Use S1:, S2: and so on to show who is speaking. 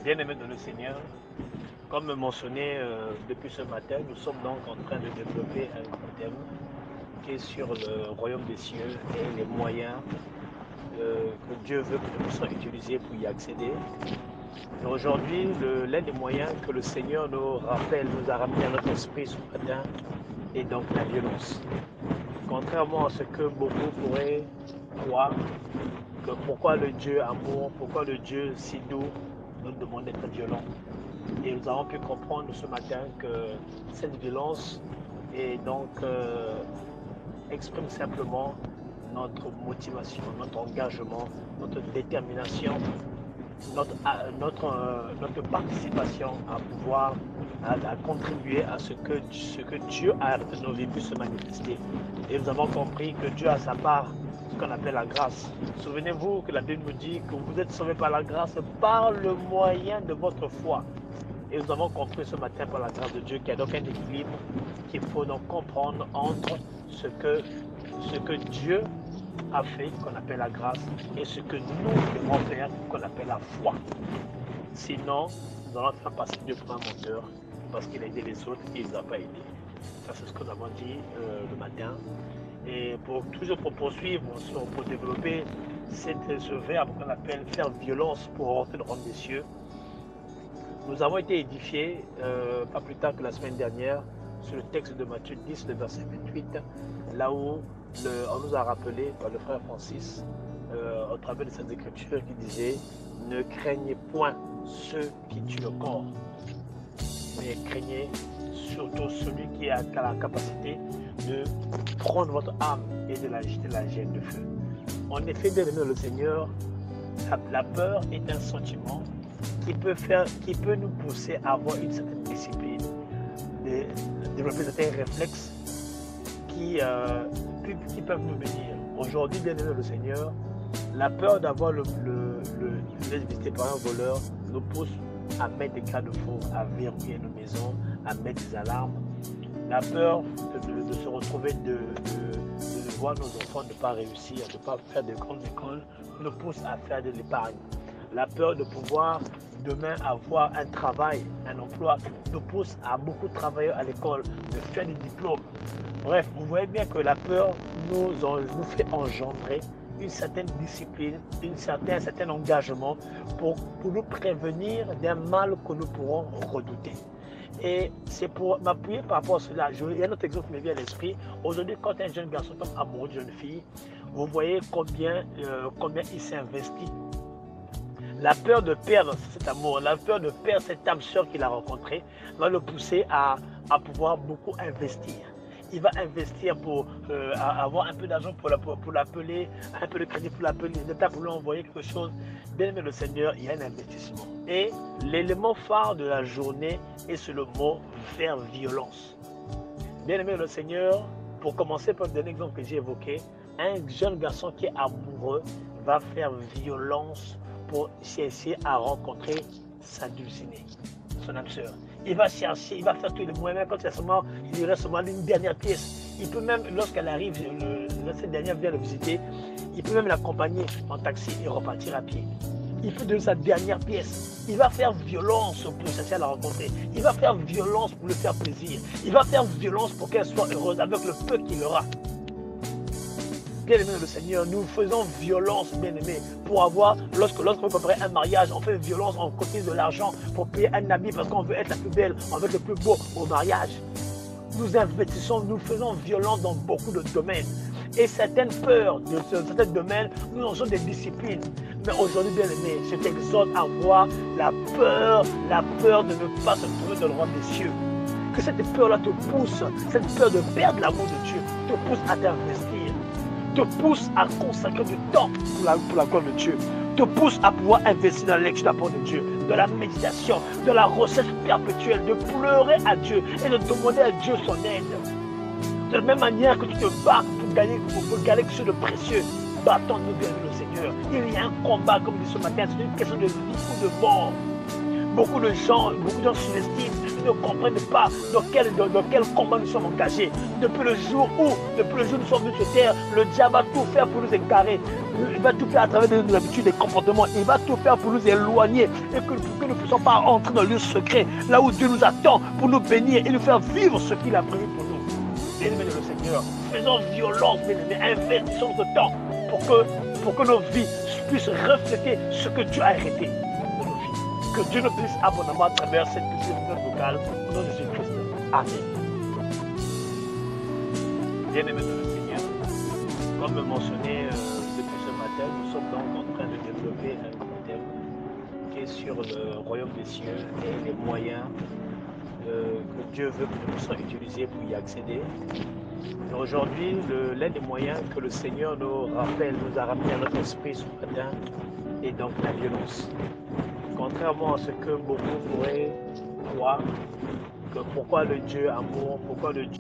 S1: Bien-aimés dans le Seigneur, comme mentionné depuis ce matin, nous sommes donc en train de développer un grand thème qui est sur le royaume des cieux et les moyens que Dieu veut que nous puissions utiliser pour y accéder. Et aujourd'hui, l'un des moyens que le Seigneur nous rappelle, nous a ramené à notre esprit ce matin, est donc la violence. Contrairement à ce que beaucoup pourraient croire, que pourquoi le Dieu amour, pourquoi le Dieu si doux nous demande d'être violent. Et nous avons pu comprendre ce matin que cette violence est donc exprime simplement notre motivation, notre engagement, notre détermination, notre participation à pouvoir à contribuer à ce que Dieu a dans nos vies puisse se manifester. Et nous avons compris que Dieu a sa part, ce qu'on appelle la grâce. Souvenez-vous que la Bible nous dit que vous êtes sauvés par la grâce par le moyen de votre foi. Et nous avons compris ce matin par la grâce de Dieu qu'il y a donc un équilibre qu'il faut donc comprendre entre ce que Dieu a fait, qu'on appelle la grâce, et ce que nous devons faire, qu'on appelle la foi. Sinon, nous allons faire passer Dieu pour un menteur, parce qu'il a aidé les autres et il ne nous a pas aidés. Ça, c'est ce que nous avons dit le matin. Et pour poursuivre, pour développer ce verbe qu'on appelle faire violence pour rentrer dans le royaume des cieux, nous avons été édifiés, pas plus tard que la semaine dernière, sur le texte de Matthieu 10, le verset 28, là où on nous a rappelé par le frère Francis, au travers de cette écriture, qui disait « Ne craignez point ceux qui tuent le corps, mais craignez surtout celui qui a la capacité de prendre votre âme et de la jeter la gêne de feu. » En effet, bien aimé le Seigneur, la peur est un sentiment qui peut nous pousser à avoir une certaine discipline, de développer certains réflexes qui peuvent nous venir. Aujourd'hui, bien aimé le Seigneur, la peur d'avoir le visité par un voleur nous pousse à mettre des garde-fous, à verrouiller nos maisons, à mettre des alarmes. La peur de se retrouver, de voir nos enfants ne pas réussir, de ne pas faire de grandes écoles, nous pousse à faire de l'épargne. La peur de pouvoir demain avoir un travail, un emploi, nous pousse à beaucoup travailler à l'école, de faire des diplômes. Bref, vous voyez bien que la peur nous fait engendrer une certaine discipline, un certain engagement pour nous prévenir d'un mal que nous pourrons redouter. Et c'est pour m'appuyer par rapport à cela. Il y a un autre exemple qui me vient à l'esprit. Aujourd'hui, quand un jeune garçon tombe amoureux d'une jeune fille, vous voyez combien il s'investit. La peur de perdre cet amour, la peur de perdre cette âme sœur qu'il a rencontrée va le pousser à pouvoir beaucoup investir. Il va investir pour avoir un peu d'argent pour l'appeler, un peu de crédit pour l'appeler, l'État pour lui envoyer quelque chose. Bien aimé le Seigneur, il y a un investissement. Et l'élément phare de la journée est sur le mot faire violence. Bien aimé le Seigneur, pour commencer par le dernier exemple que j'ai évoqué, un jeune garçon qui est amoureux va faire violence pour chercher à rencontrer sa dulcinée, son âme sœur. Il va chercher, il va faire tous les moyens, quand il lui reste seulement une dernière pièce. Il peut même, lorsqu'elle arrive, cette dernière vient le visiter, il peut même l'accompagner en taxi et repartir à pied. Il peut donner sa dernière pièce. Il va faire violence pour chercher à la rencontrer. Il va faire violence pour lui faire plaisir. Il va faire violence pour qu'elle soit heureuse avec le peu qu'il aura. Bien-aimé le Seigneur, nous faisons violence, bien-aimé, pour avoir, lorsqu'on veut préparer un mariage, on fait violence, on cotise de l'argent pour payer un habit parce qu'on veut être la plus belle, on veut être le plus beau au mariage. Nous investissons, nous faisons violence dans beaucoup de domaines. Et certaines peurs de certains domaines, nous en sommes des disciplines. Mais aujourd'hui, bien-aimé, je t'exhorte à avoir la peur de ne pas se trouver dans le royaume des cieux. Que cette peur-là te pousse, cette peur de perdre l'amour de Dieu, te pousse à t'investir, te pousse à consacrer du temps pour la gloire de Dieu, te pousse à pouvoir investir dans l'étude de la parole de Dieu, de la méditation, de la recherche perpétuelle, de pleurer à Dieu et de demander à Dieu son aide. De la même manière que tu te bats pour gagner quelque chose de précieux, battons-nous bien le Seigneur. Il y a un combat, comme dit ce matin, c'est une question de vie ou de mort. Beaucoup de gens sous-estiment ne comprennent pas dans quel combat nous sommes engagés. Depuis le jour où nous sommes venus sur terre, le diable va tout faire pour nous égarer. Il va tout faire à travers nos habitudes et comportements. Il va tout faire pour nous éloigner et que nous ne puissions pas entrer dans le lieu secret, là où Dieu nous attend pour nous bénir et nous faire vivre ce qu'il a prévu pour nous. Bien-aimés de le Seigneur, faisons violence, bien-aimés, investissons notre temps pour que nos vies puissent refléter ce que Dieu a arrêté de nos vies. Que Dieu nous bénisse abondamment à travers cette petite vocale au nom de Jésus-Christ. Amen. Bien-aimés de le Seigneur, comme mentionné depuis ce matin, nous sommes donc en train de développer un thème qui est sur le royaume des cieux et les moyens que Dieu veut que nous puissions utiliser pour y accéder. Aujourd'hui, l'un des moyens que le Seigneur nous rappelle, nous a ramené à notre esprit ce matin, est donc la violence. Contrairement à ce que beaucoup pourraient croire, que pourquoi le Dieu amour, pourquoi le Dieu